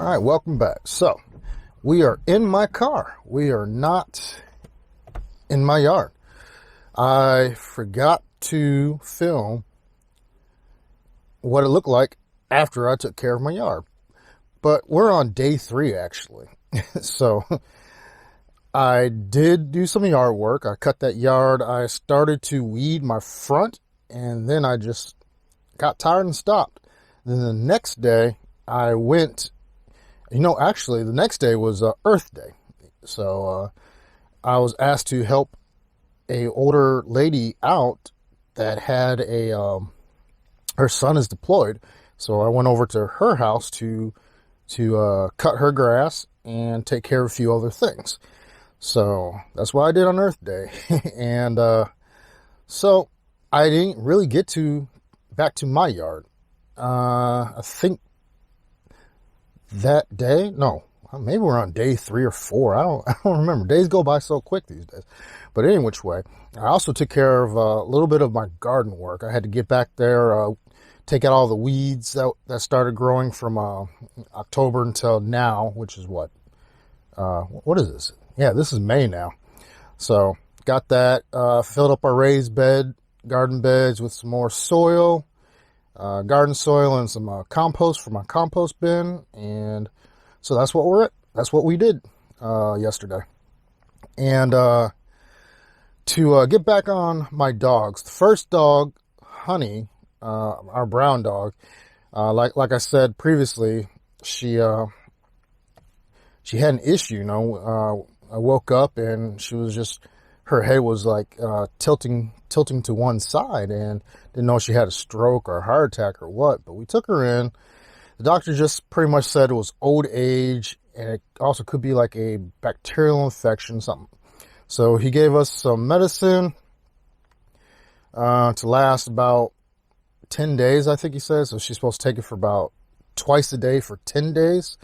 All right, welcome back. So, we are in my car. We are not in my yard. I forgot to film what it looked like after I took care of my yard. But we're on day 3, actually. So, I did do some yard work. I cut that yard. I started to weed my front, and then I just got tired and stopped. Then the next day, I went... actually, the next day was Earth Day. So I was asked to help a older lady out that had her son is deployed. So I went over to her house to cut her grass and take care of a few other things. So that's what I did on Earth Day. And so I didn't really get back to my yard. I think that day, no, maybe we're on day 3 or 4. I don't remember. Days go by so quick these days. But any which way, I also took care of a little bit of my garden work. I had to get back there, take out all the weeds that started growing from October until now, which is what is this? Yeah, this is May now. So got that, filled up our raised garden beds with some more soil. Garden soil and some compost for my compost bin, and so that's what we did yesterday. And to get back on my dogs, the first dog, Honey, our brown dog, like I said previously, she had an issue. I woke up and she was just, her head was like tilting to one side, and didn't know if she had a stroke or a heart attack or what. But we took her in. The doctor just pretty much said it was old age, and it also could be like a bacterial infection, something. So he gave us some medicine to last about 10 days, I think he said. So she's supposed to take it for about twice a day for 10 days.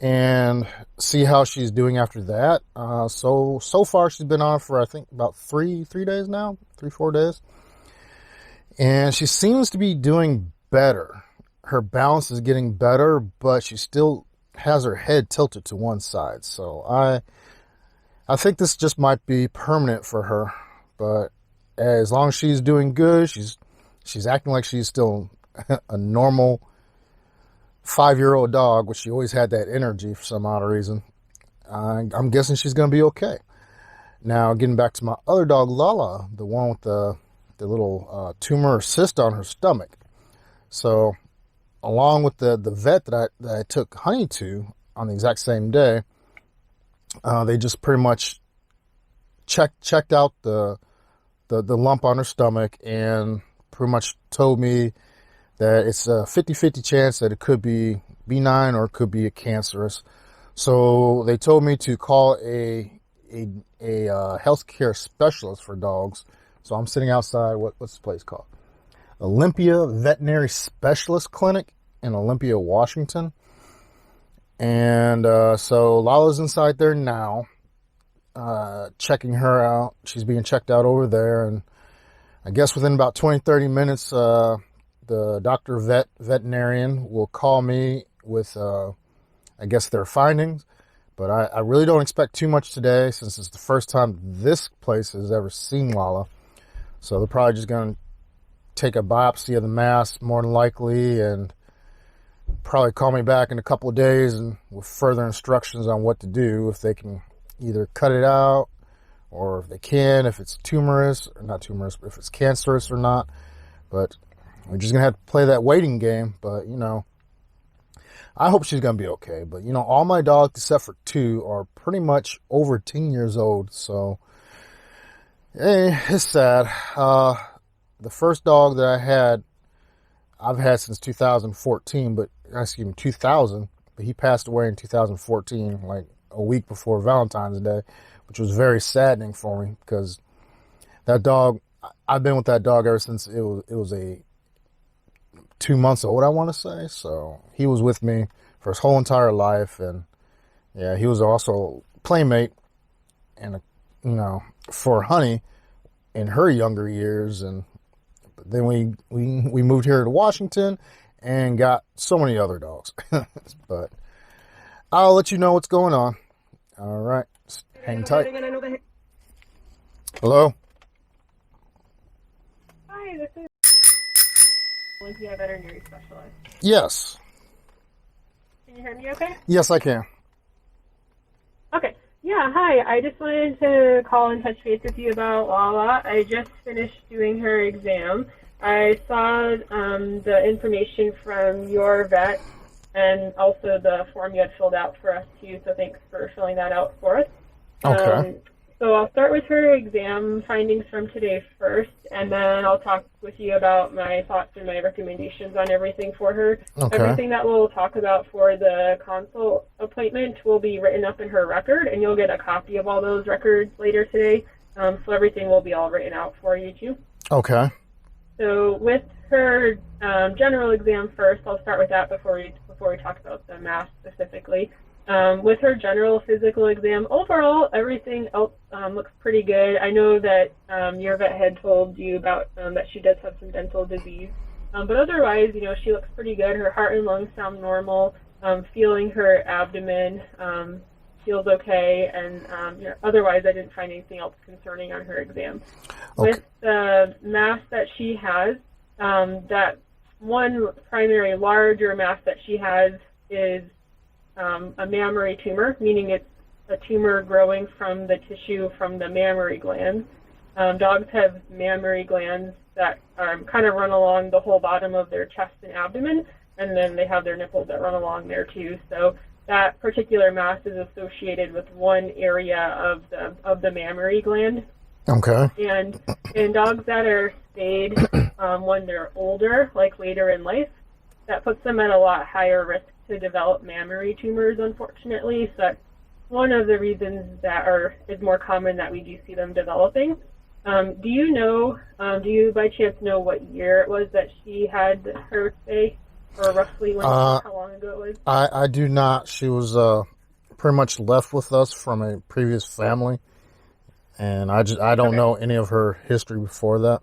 And see how she's doing after that. So far she's been on for, I think, about 4 days. And she seems to be doing better. Her balance is getting better, but she still has her head tilted to one side. So I think this just might be permanent for her. But as long as she's doing good, she's acting like she's still a normal 5-year-old dog, which she always had that energy for some odd reason. I'm guessing she's going to be okay. Now, getting back to my other dog, Lala, the one with the little tumor or cyst on her stomach. So, along with the vet that I took Honey to on the exact same day, they just pretty much checked out the lump on her stomach and pretty much told me that it's a 50-50 chance that it could be benign or it could be a cancerous. So they told me to call a healthcare specialist for dogs. So I'm sitting outside. What's this place called? Olympia Veterinary Specialist Clinic in Olympia, Washington. And so Lala's inside there now, checking her out. She's being checked out over there. And I guess within about 20-30 minutes, the veterinarian will call me with, I guess, their findings. But I really don't expect too much today, since it's the first time this place has ever seen Lala. So they're probably just going to take a biopsy of the mass, more than likely, and probably call me back in a couple of days and with further instructions on what to do, if they can either cut it out, or if they can, if it's tumorous, or not tumorous, but if it's cancerous or not. But we're just going to have to play that waiting game. But, I hope she's going to be okay. But, all my dogs, except for 2, are pretty much over 10 years old. So, it's sad. The first dog that I've had since 2014, 2000. But he passed away in 2014, like a week before Valentine's Day, which was very saddening for me, because that dog, I've been with that dog ever since it was 2 months old, I want to say. So he was with me for his whole entire life. And yeah, he was also a playmate and, for Honey in her younger years. And then we moved here to Washington and got so many other dogs. But I'll let you know what's going on. All right. Hang tight. Hello? Hi, this is Olympia Veterinary Specialist. Yes. Can you hear me okay? Yes, I can. Okay. Yeah, hi. I just wanted to call and touch base with you about Lala. I just finished doing her exam. I saw the information from your vet and also the form you had filled out for us too, so thanks for filling that out for us. Okay. So I'll start with her exam findings from today first, and then I'll talk with you about my thoughts and my recommendations on everything for her. Okay. Everything that we'll talk about for the consult appointment will be written up in her record, and you'll get a copy of all those records later today. So everything will be all written out for you too. Okay. So with her general exam first, I'll start with that before we talk about the math specifically. With her general physical exam, overall, everything else looks pretty good. I know that your vet had told you about that she does have some dental disease. But otherwise, she looks pretty good. Her heart and lungs sound normal. Feeling her abdomen feels okay. And otherwise, I didn't find anything else concerning on her exam. Okay. With the mass that she has, that one primary larger mass that she has is a mammary tumor, meaning it's a tumor growing from the tissue from the mammary glands. Dogs have mammary glands that kind of run along the whole bottom of their chest and abdomen, and then they have their nipples that run along there too. So that particular mass is associated with one area of the mammary gland. Okay. And in dogs that are spayed when they're older, like later in life, that puts them at a lot higher risk to develop mammary tumors, unfortunately. So that's one of the reasons that is more common that we do see them developing. Do you by chance know what year it was that she had her spay, or roughly how long ago it was? I do not. She was pretty much left with us from a previous family, and I don't know any of her history before that.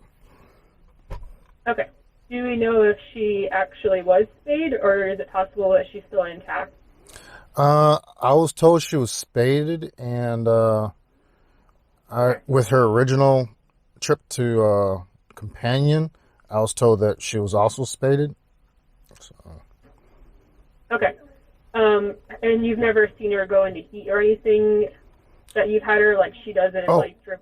Okay. Do we know if she actually was spayed, or is it possible that she's still intact? I was told she was spaded, and with her original trip to Companion, I was told that she was also spaded. So. Okay. And you've never seen her go into heat or anything that you've had her, like she doesn't drip.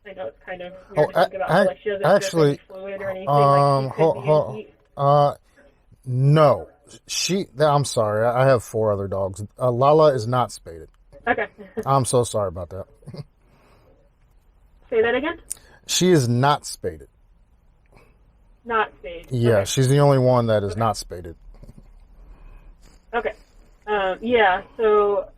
I know it's kind of weird to think about, but she doesn't drip any fluid or anything like she could be in heat. No. I'm sorry. I have 4 other dogs. Lala is not spaded. Okay. I'm so sorry about that. Say that again? She is not spaded. Not spayed. Yeah, okay. She's the only one that is not spaded. Okay. So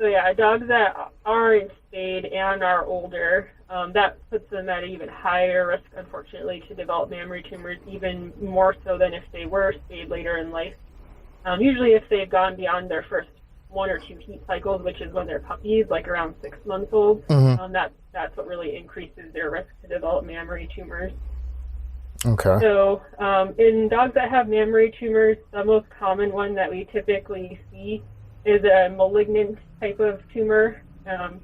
yeah, dogs that aren't spayed and are older, that puts them at an even higher risk, unfortunately, to develop mammary tumors, even more so than if they were spayed later in life. Usually if they've gone beyond their first 1 or 2 heat cycles, which is when they're puppies, like around 6 months old, that's what really increases their risk to develop mammary tumors. Okay. So in dogs that have mammary tumors, the most common one that we typically see is a malignant type of tumor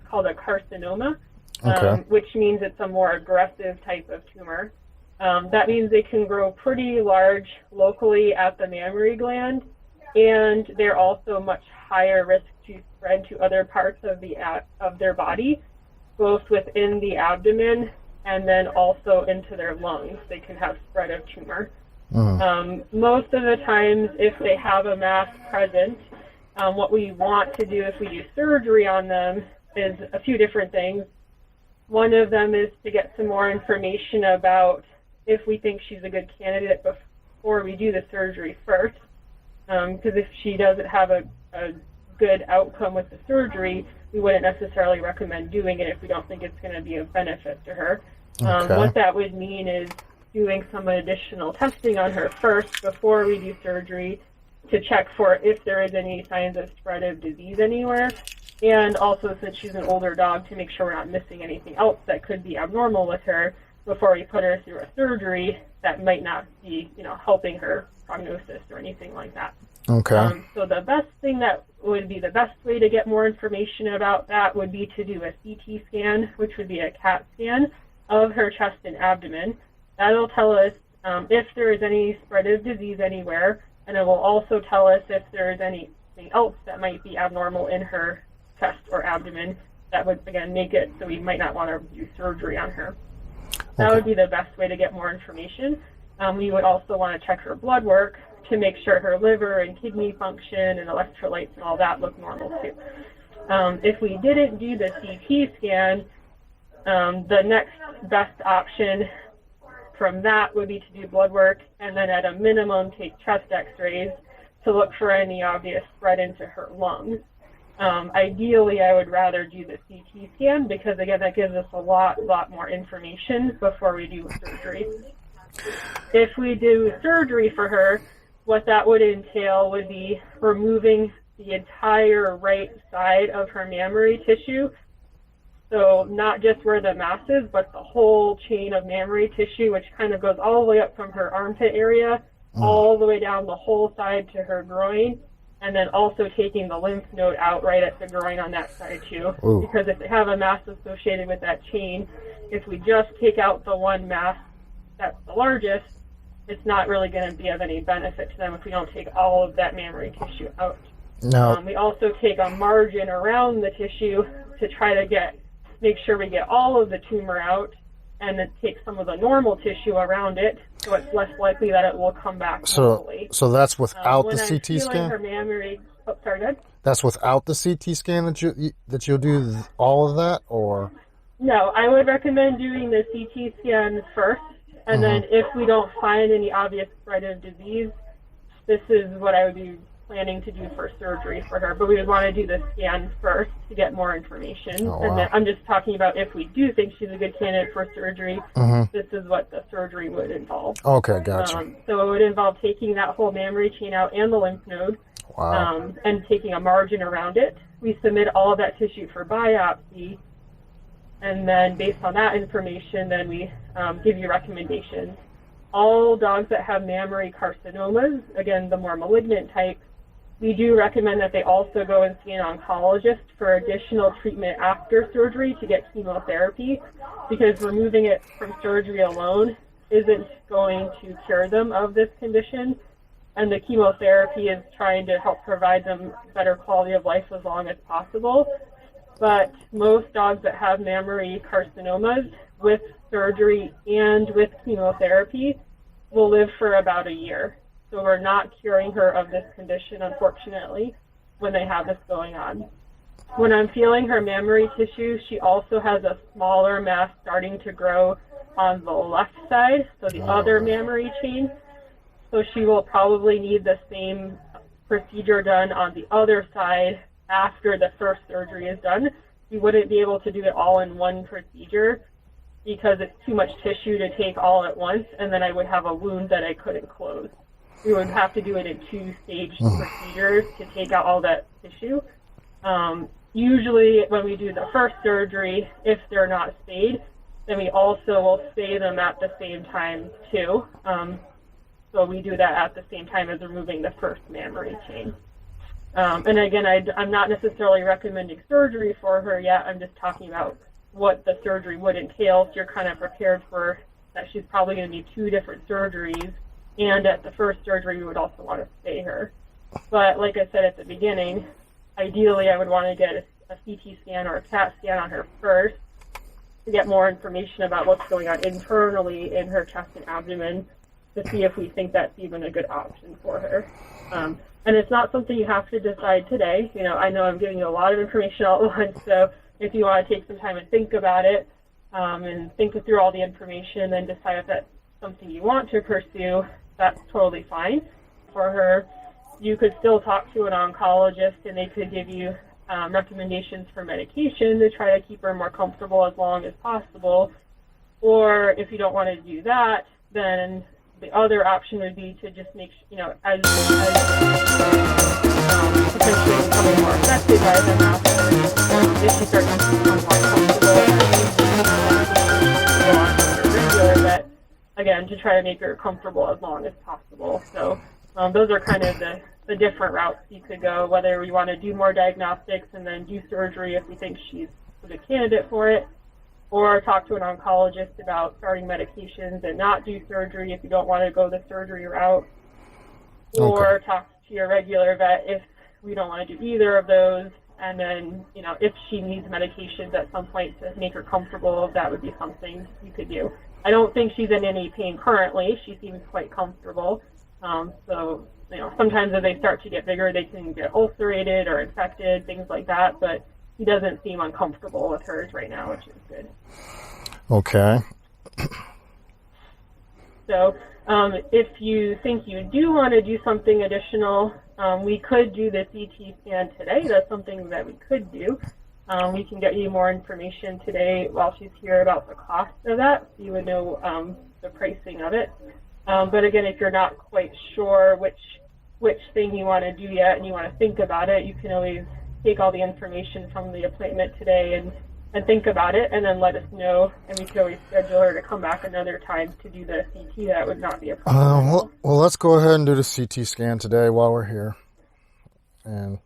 called a carcinoma, which means it's a more aggressive type of tumor. That means they can grow pretty large locally at the mammary gland, and they're also much higher risk to spread to other parts of their body, both within the abdomen and then also into their lungs. They can have spread of tumor. Most of the times, if they have a mass present, what we want to do if we do surgery on them is a few different things. One of them is to get some more information about if we think she's a good candidate before we do the surgery first. Because if she doesn't have a good outcome with the surgery, we wouldn't necessarily recommend doing it if we don't think it's going to be of benefit to her. What that would mean is doing some additional testing on her first before we do surgery to check for if there is any signs of spread of disease anywhere, and also, since she's an older dog, to make sure we're not missing anything else that could be abnormal with her before we put her through a surgery that might not be, helping her prognosis or anything like that. Okay. So the best thing that would be the best way to get more information about that would be to do a CT scan, which would be a CAT scan of her chest and abdomen. That'll tell us if there is any spread of disease anywhere, and it will also tell us if there is anything else that might be abnormal in her chest or abdomen that would, again, make it so we might not want to do surgery on her. That would be the best way to get more information. We would also want to check her blood work to make sure her liver and kidney function and electrolytes and all that look normal too. If we didn't do the CT scan, the next best option from that would be to do blood work and then at a minimum take chest x-rays to look for any obvious spread into her lungs. Ideally, I would rather do the CT scan because, again, that gives us a lot more information before we do surgery. If we do surgery for her, what that would entail would be removing the entire right side of her mammary tissue. So not just where the mass is, but the whole chain of mammary tissue, which kind of goes all the way up from her armpit area, all the way down the whole side to her groin, and then also taking the lymph node out right at the groin on that side too. Ooh. Because if they have a mass associated with that chain, if we just take out the one mass that's the largest, it's not really going to be of any benefit to them if we don't take all of that mammary tissue out. No. We also take a margin around the tissue to try to make sure we get all of the tumor out, and then take some of the normal tissue around it, so it's less likely that it will come back normally. So that's without the when I'm CT feeling scan? her mammary, oh, sorry, go ahead. That's without the CT scan that you'll do all of that, or? No, I would recommend doing the CT scan first, and then if we don't find any obvious spread of disease, this is what I would be planning to do for surgery for her. But we would want to do the scan first to get more information. Oh, wow. And then I'm just talking about if we do think she's a good candidate for surgery, this is what the surgery would involve. Okay, gotcha. So it would involve taking that whole mammary chain out and the lymph node, Wow. and taking a margin around it. We submit all of that tissue for biopsy, and then based on that information, then we give you recommendations. All dogs that have mammary carcinomas, again, the more malignant type, we do recommend that they also go and see an oncologist for additional treatment after surgery to get chemotherapy, because removing it from surgery alone isn't going to cure them of this condition, and the chemotherapy is trying to help provide them better quality of life as long as possible. But most dogs that have mammary carcinomas with surgery and with chemotherapy will live for about a year. So we're not curing her of this condition, unfortunately, when they have this going on. When I'm feeling her mammary tissue, she also has a smaller mass starting to grow on the left side, so the other mammary chain. So she will probably need the same procedure done on the other side after the first surgery is done. We wouldn't be able to do it all in one procedure because it's too much tissue to take all at once, and then I would have a wound that I couldn't close. We would have to do it in two-stage procedures to take out all that tissue. Usually when we do the first surgery, if they're not spayed, then we also will spay them at the same time too. So we do that at the same time as removing the first mammary chain. And again, I'm not necessarily recommending surgery for her yet. I'm just talking about what the surgery would entail, so you're kind of prepared for that she's probably going to need 2 different surgeries. And at the first surgery, we would also want to spay her. But like I said at the beginning, ideally I would want to get a CT scan or a CAT scan on her first to get more information about what's going on internally in her chest and abdomen to see if we think that's even a good option for her. And it's not something you have to decide today. You know, I know I'm giving you a lot of information all at once, so if you want to take some time and think about it, and think through all the information and then decide if that's something you want to pursue, that's totally fine. For her, you could still talk to an oncologist and they could give you recommendations for medication to try to keep her more comfortable as long as possible. Or if you don't want to do that, then the other option would be to just make, as potentially becoming more affected by the mass, if she starts to become more comfortable, but again, to try to make her comfortable as long as possible. So those are kind of the the different routes you could go, whether we want to do more diagnostics and then do surgery if we think she's a good candidate for it, or talk to an oncologist about starting medications and not do surgery if you don't want to go the surgery route, or talk to your regular vet if we don't want to do either of those. And then, if she needs medications at some point to make her comfortable, that would be something you could do. I don't think she's in any pain currently. She seems quite comfortable. So, sometimes as they start to get bigger, they can get ulcerated or infected, things like that. But he doesn't seem uncomfortable with hers right now, which is good. Okay. So, if you think you do want to do something additional, we could do the CT scan today. That's something that we could do. We can get you more information today while she's here about the cost of that, so you would know the pricing of it. But again, if you're not quite sure which thing you want to do yet and you want to think about it, you can always take all the information from the appointment today and think about it, and then let us know, and we can always schedule her to come back another time to do the CT. That would not be a problem. Well, let's go ahead and do the CT scan today while we're here. And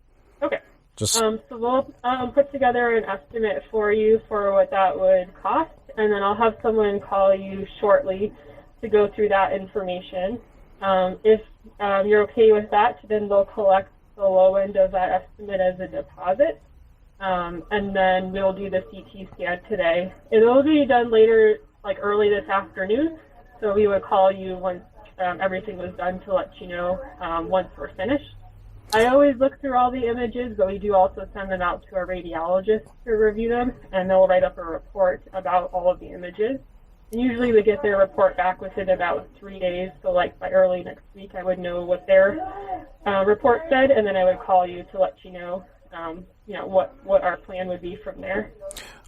okay. Just so we'll put together an estimate for you for what that would cost, and then I'll have someone call you shortly to go through that information. If you're okay with that, then they'll collect the low end of that estimate as a deposit. And then we'll do the CT scan today. It'll be done later, like early this afternoon. So we would call you once everything was done to let you know once we're finished. I always look through all the images, but we do also send them out to our radiologist to review them, and they'll write up a report about all of the images. And usually we get their report back within about 3 days, so like by early next week I would know what their report said, and then I would call you to let you know what our plan would be from there.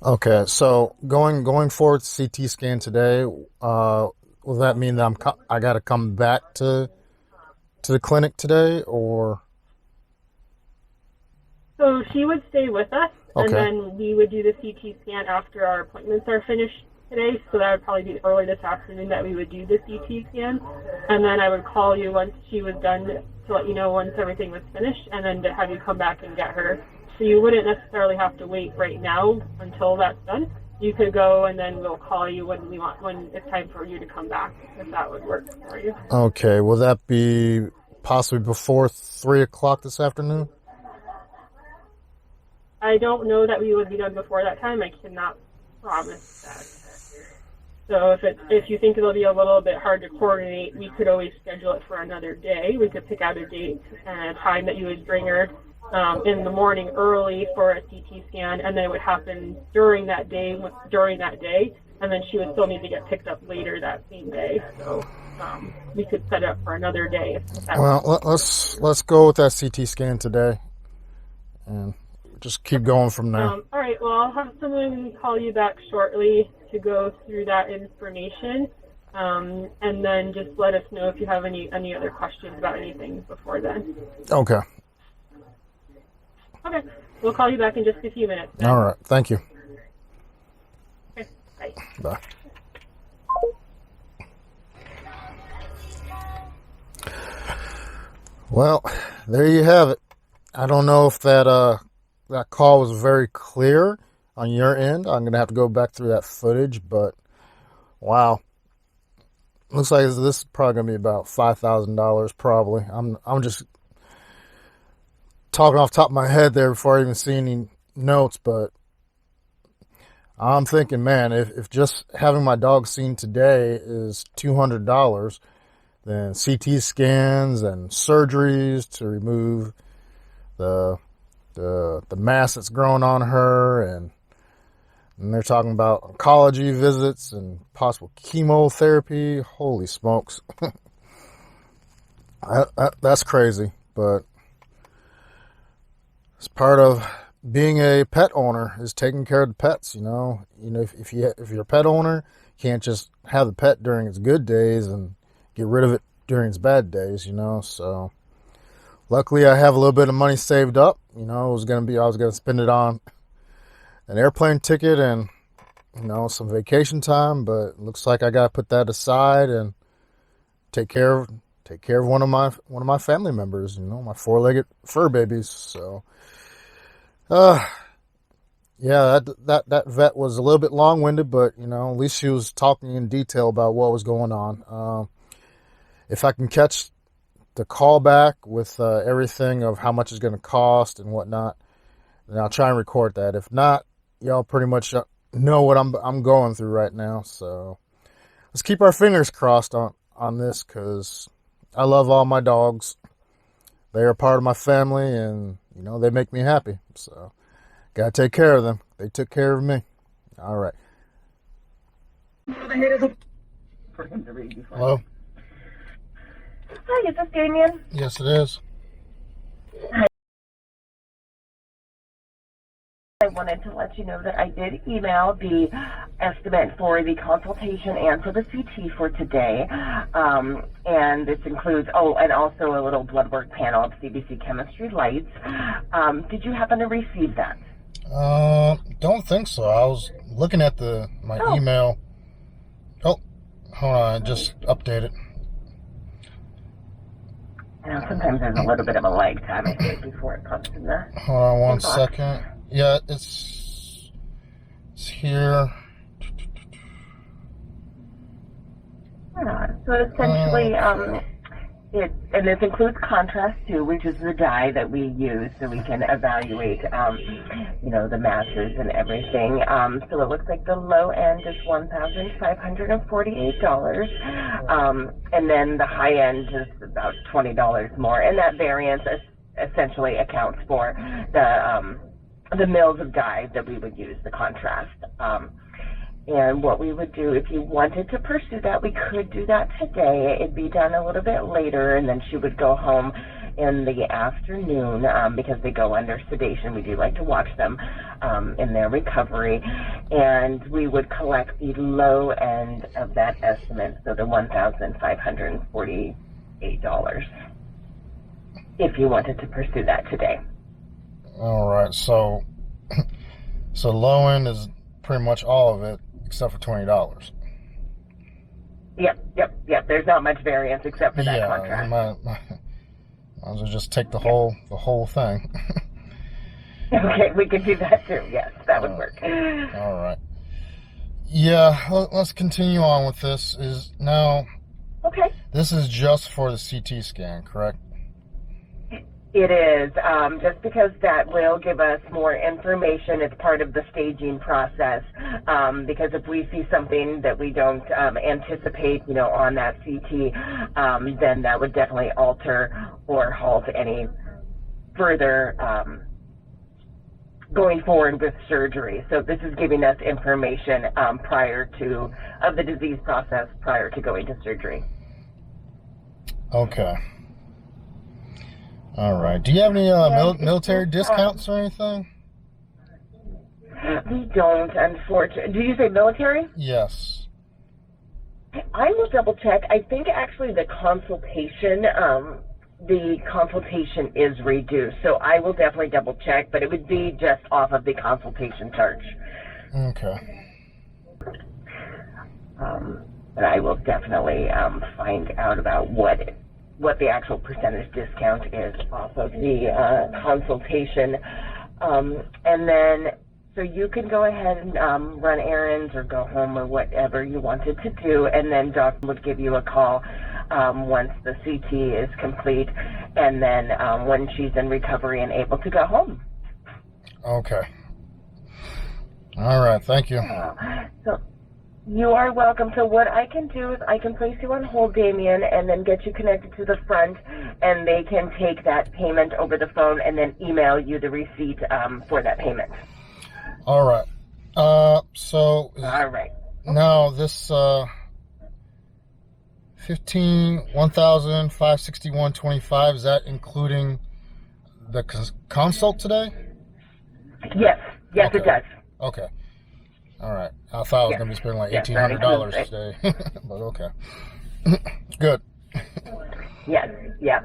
Okay, so going forward, CT scan today. Will that mean that I got to come back to the clinic today, or? So she would stay with us, and Okay. then we would do the CT scan after our appointments are finished today. So that would probably be early this afternoon that we would do the CT scan, and then I would call you once she was done to let you know once everything was finished, and then to have you come back and get her. So you wouldn't necessarily have to wait right now until that's done. You could go, and then we'll call you when it's time for you to come back, if that would work for you. Okay, will that be possibly before 3 o'clock this afternoon? I don't know that we would be done before that time. I cannot promise that. So if you think it'll be a little bit hard to coordinate, we could always schedule it for another day. We could pick out a date and a time that you would bring her in the morning early for a CT scan, and then it would happen during that day, and then she would still need to get picked up later that same day. So we could set it up for another day. Well, let's go with that CT scan today, and just keep going from there. All right. Well, I'll have someone call you back shortly to go through that information, and then just let us know if you have any other questions about anything before then. Okay. Okay. We'll call you back in just a few minutes then. All right. Thank you. Okay. Bye. Bye. Well, there you have it. I don't know if that call was very clear on your end. I'm gonna have to go back through that footage, but wow, looks like this is probably gonna be about $5,000. Probably. I'm just talking off the top of my head there before I even see any notes, but I'm thinking, man, if just having my dog seen today is $200, then CT scans and surgeries to remove the mass that's growing on her, and they're talking about oncology visits and possible chemotherapy. Holy smokes. That's crazy, but it's part of being a pet owner, is taking care of the pets. If you're a pet owner, you can't just have the pet during its good days and get rid of it during its bad days. So luckily I have a little bit of money saved up. I was gonna spend it on an airplane ticket and some vacation time, but it looks like I gotta put that aside and take care take care of one of my family members, my four-legged fur babies. So, yeah, that vet was a little bit long-winded, but at least she was talking in detail about what was going on. If I can catch the call back with everything of how much it's going to cost and whatnot, then I'll try and record that. If not, y'all pretty much know what I'm going through right now. So let's keep our fingers crossed on this, because I love all my dogs. They are part of my family, and they make me happy. So gotta take care of them. They took care of me. All right. Hello. Hi, is this Damien? Yes, it is. I wanted to let you know that I did email the estimate for the consultation and for the CT for today. And this includes, and also a little blood work panel of CBC chemistry lights. Did you happen to receive that? Don't think so. I was looking at my email. Oh, hold on. I just updated. Sometimes there's a little bit of a lag time, I think, before it comes in the Hold on one inbox. second. Yeah, it's here. So essentially, and this includes contrast too, which is the dye that we use so we can evaluate, the matches and everything. So it looks like the low end is $1,548, and then the high end is about $20 more, and that variance essentially accounts for the mils of dye that we would use, the contrast. And what we would do, if you wanted to pursue that, we could do that today. It'd be done a little bit later, and then she would go home in the afternoon because they go under sedation. We do like to watch them in their recovery. And we would collect the low end of that estimate, so the $1,548, if you wanted to pursue that today. All right. So low end is pretty much all of it, except for $20. Yep. There's not much variance except for that contrast. Might as well just take the whole thing. Okay, we could do that too. Yes, that would work. All right. Yeah, let's continue on with this. Okay. This is just for the CT scan, correct? It is, just because that will give us more information. It's part of the staging process, because if we see something that we don't anticipate, on that CT, then that would definitely alter or halt any further going forward with surgery. So this is giving us information of the disease process prior to going to surgery. Okay. All right. Do you have any military discounts or anything? We don't, unfortunately. Do you say military? Yes. I will double check. I think actually the consultation is reduced, so I will definitely double check, but it would be just off of the consultation charge. Okay. But I will definitely find out about what the actual percentage discount is off of the consultation. And then, so you can go ahead and run errands or go home or whatever you wanted to do, and then Doc would give you a call once the CT is complete, and then when she's in recovery and able to go home. Okay. All right, thank you. So you are welcome. So what I can do is I can place you on hold, Damien, and then get you connected to the front, and they can take that payment over the phone and then email you the receipt for that payment. All right. All right. Now this $1,561.25, is that including the consult today? Yes, Okay. It does. Okay. All right. I thought I was going to be spending like $1,800 today, but okay. Good. Yes,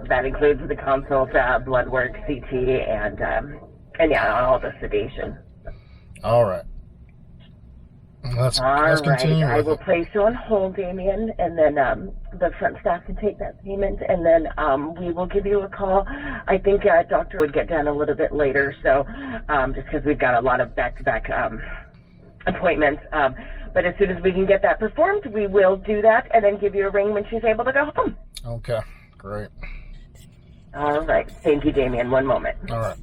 that includes the consult, blood work, CT, and all the sedation. All right. Let's All right. continue I with will it. place you on hold, Damien, and then the front staff can take that payment, and then we will give you a call. I think doctor would get done a little bit later, so just because we've got a lot of back-to-back appointments. But as soon as we can get that performed, we will do that and then give you a ring when she's able to go home. Okay, great. All right. Thank you, Damien. One moment. All right.